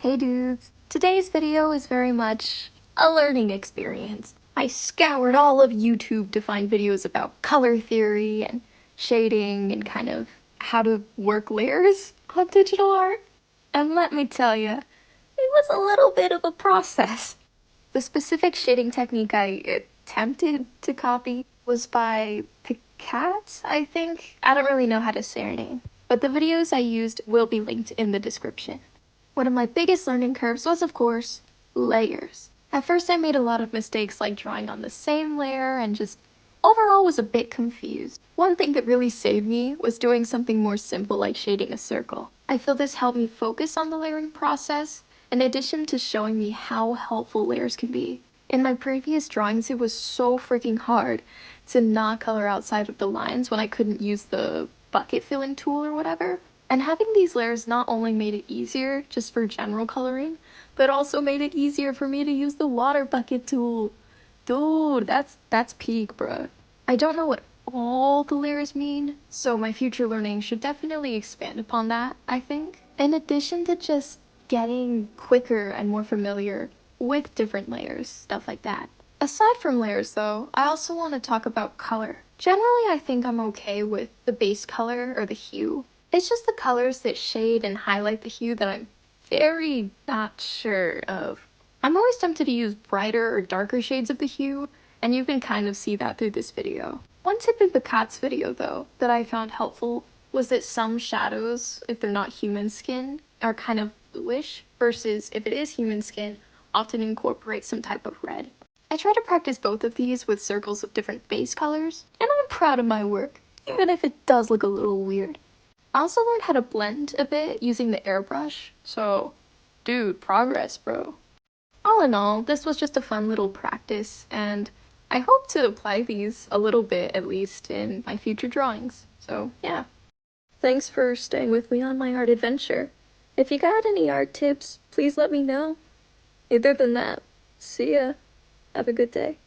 Hey dudes! Today's video is very much a learning experience. I scoured all of YouTube to find videos about color theory and shading and kind of how to work layers on digital art. And let me tell you, it was a little bit of a process. The specific shading technique I attempted to copy was by Picat, I think. I don't really know how to say her name, but the videos I used will be linked in the description. One of my biggest learning curves was, of course, layers. At first I made a lot of mistakes like drawing on the same layer and just overall was a bit confused. One thing that really saved me was doing something more simple like shading a circle. I feel this helped me focus on the layering process, in addition to showing me how helpful layers can be. In my previous drawings, it was so freaking hard to not color outside of the lines when I couldn't use the bucket filling tool or whatever. And having these layers not only made it easier just for general coloring, but also made it easier for me to use the water bucket tool. Dude, that's peak, bruh. I don't know what all the layers mean, so my future learning should definitely expand upon that, I think. In addition to just getting quicker and more familiar with different layers, stuff like that. Aside from layers though, I also want to talk about color. Generally, I think I'm okay with the base color or the hue. It's just the colors that shade and highlight the hue that I'm very not sure of. I'm always tempted to use brighter or darker shades of the hue, and you can kind of see that through this video. One tip in Picat's video though, that I found helpful was that some shadows, if they're not human skin, are kind of bluish, versus if it is human skin, often incorporate some type of red. I try to practice both of these with circles of different base colors, and I'm proud of my work, even if it does look a little weird. I also learned how to blend a bit using the airbrush, so dude, progress, bro. All in all, this was just a fun little practice, and I hope to apply these a little bit at least in my future drawings. So yeah. Thanks for staying with me on my art adventure. If you got any art tips, please let me know. Other than that, see ya. Have a good day.